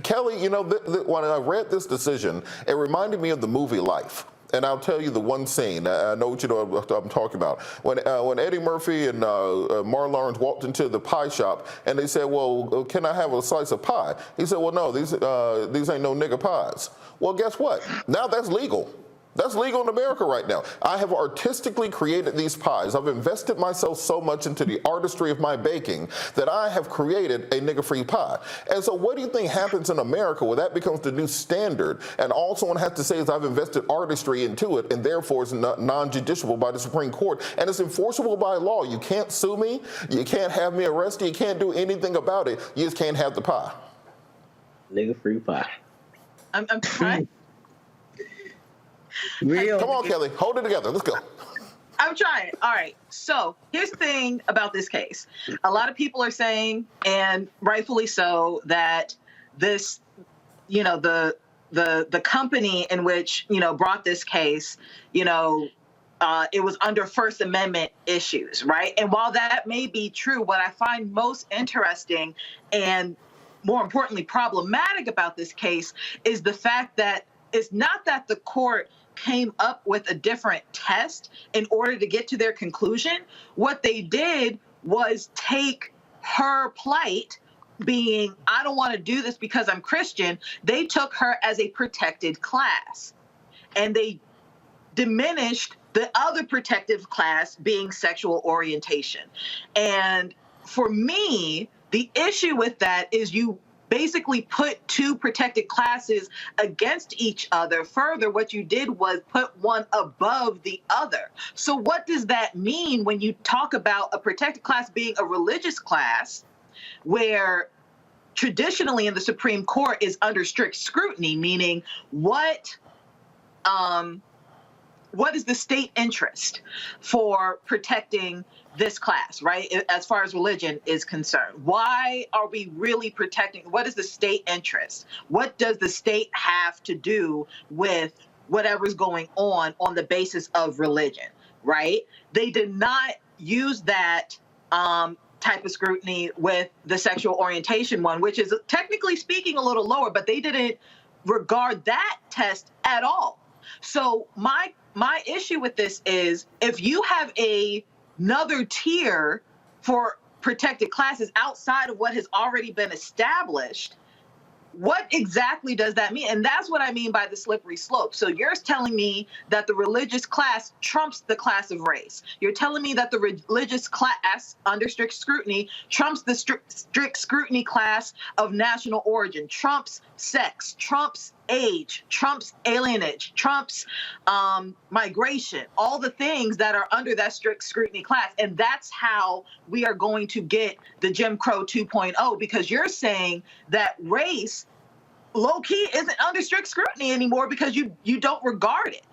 Kelly, when I read this decision, it reminded me of the movie Life. And I'll tell you the one scene. I know what I'm talking about. When Eddie Murphy and Martin Lawrence walked into the pie shop, and they said, "Well, can I have a slice of pie?" He said, "Well, no, these ain't no nigga pies." Well, guess what? Now that's legal. That's legal in America right now. I have artistically created these pies. I've invested myself so much into the artistry of my baking that I have created a nigger-free pie. And so what do you think happens in America where that becomes the new standard, and all someone has to say is I've invested artistry into it, and therefore it's non-judiciable by the Supreme Court, and it's enforceable by law. You can't sue me. You can't have me arrested. You can't do anything about it. You just can't have the pie. Nigger-free pie. I'm trying. Come on, Kelly. Hold it together. Let's go. I'm trying. All right. So here's the thing about this case. A lot of people are saying, and rightfully so, that this, the company in which, brought this case, it was under First Amendment issues, right? And while that may be true, what I find most interesting and more importantly problematic about this case is the fact that it's not that the court came up with a different test in order to get to their conclusion. What they did was take her plight, being, I don't want to do this because I'm Christian, they took her as a protected class. And they diminished the other protective class being sexual orientation. And for me, the issue with that is you basically put two protected classes against each other. Further, what you did was put one above the other. So what does that mean when you talk about a protected class being a religious class, where traditionally in the Supreme Court is under strict scrutiny, meaning what is the state interest for protecting this class, right? As far as religion is concerned, why are we really protecting? What is the state interest? What does the state have to do with whatever's going on the basis of religion, right? They did not use that type of scrutiny with the sexual orientation one, which is technically speaking a little lower, but they didn't regard that test at all. So my issue with this is, if you have another tier for protected classes outside of what has already been established, what exactly does that mean? And that's what I mean by the slippery slope. So you're telling me that the religious class trumps the class of race. You're telling me that the religious class under strict scrutiny trumps the strict scrutiny class of national origin, trumps sex, trumps age, trumps alienage, trumps migration, all the things that are under that strict scrutiny class. And that's how we are going to get the Jim Crow 2.0, because you're saying that race low-key isn't under strict scrutiny anymore because you don't regard it,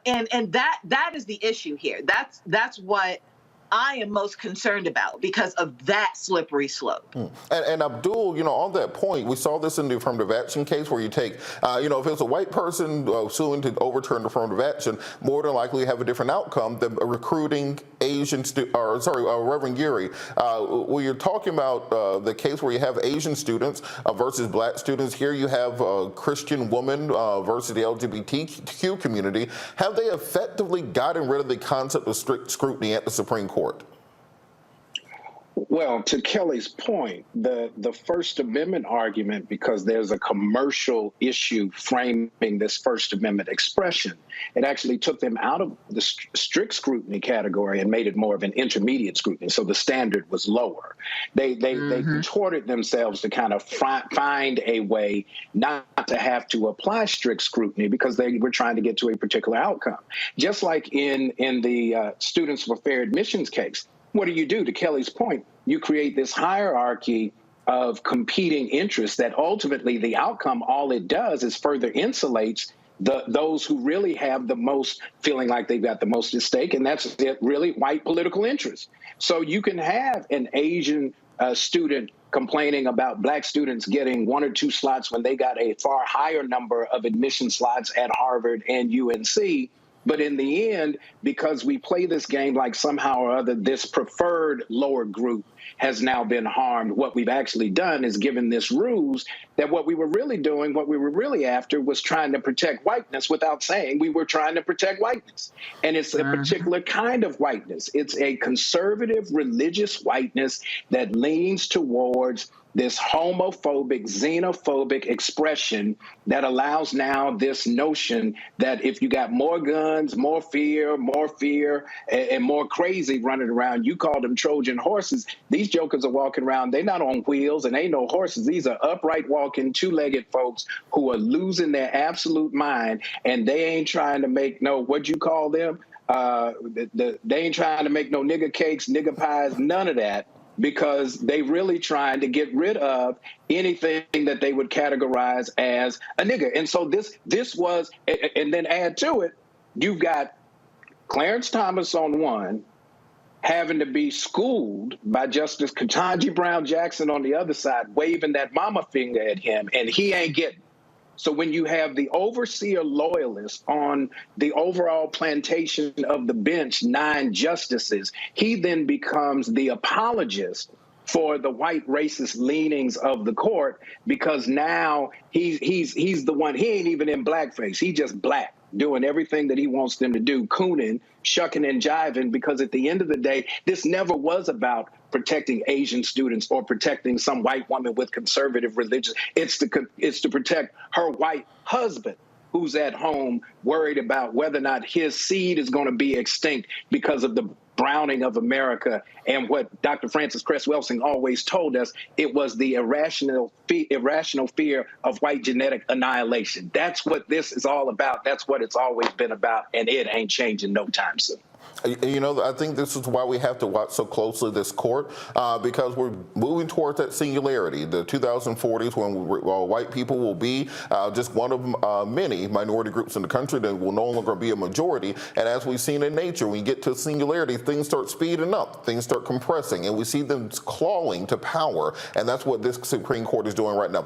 and that is the issue here. That's what I am most concerned about, because of that slippery slope. And Abdul, on that point, we saw this in the affirmative action case where you take, if it's a white person suing to overturn the affirmative action, more than likely you have a different outcome than recruiting Reverend Geary. When you're talking about the case where you have Asian students versus black students, here you have a Christian woman versus the LGBTQ community. Have they effectively gotten rid of the concept of strict scrutiny at the Supreme Court? Well, to Kelly's point, the First Amendment argument, because there's a commercial issue framing this First Amendment expression, it actually took them out of the strict scrutiny category and made it more of an intermediate scrutiny. So the standard was lower. They contorted themselves to kind of find a way not to have to apply strict scrutiny because they were trying to get to a particular outcome. Just like in the Students for Fair Admissions case. What do? To Kelly's point, you create this hierarchy of competing interests that ultimately the outcome, all it does is further insulates those who really have the most, feeling like they've got the most at stake, and that's really white political interests. So you can have an Asian student complaining about black students getting 1 or 2 slots when they got a far higher number of admission slots at Harvard and UNC, But in the end, because we play this game like somehow or other, this preferred lower group has now been harmed. What we've actually done is given this rules that what we were really doing, what we were really after was trying to protect whiteness without saying we were trying to protect whiteness. And it's a particular kind of whiteness. It's a conservative religious whiteness that leans towards this homophobic, xenophobic expression that allows now this notion that if you got more guns, more fear, and more crazy running around, you call them Trojan horses. These jokers are walking around, they're not on wheels and ain't no horses. These are upright walking, two-legged folks who are losing their absolute mind, and they ain't trying to make no, what'd you call them? They ain't trying to make no nigger cakes, nigger pies, none of that, because they really trying to get rid of anything that they would categorize as a nigger. And so this was, and then add to it, you've got Clarence Thomas on one, having to be schooled by Justice Ketanji Brown Jackson on the other side, waving that mama finger at him, and he ain't getting. So when you have the overseer loyalists on the overall plantation of the bench, 9 justices, he then becomes the apologist for the white racist leanings of the court, because now he's the one, he ain't even in blackface, he just black, doing everything that he wants them to do, cooning, shucking and jiving, because at the end of the day, this never was about protecting Asian students or protecting some white woman with conservative religion. It's to protect her white husband who's at home worried about whether or not his seed is going to be extinct because of the browning of America. And what Dr. Francis Cress Welsing always told us, it was the irrational fear of white genetic annihilation. That's what this is all about. That's what it's always been about, and it ain't changing no time soon. You know, I think this is why we have to watch so closely this court, because we're moving towards that singularity, the 2040s, when white people will be just one of many minority groups in the country that will no longer be a majority. And as we've seen in nature, when you get to singularity, things start speeding up, things start compressing, and we see them clawing to power. And that's what this Supreme Court is doing right now.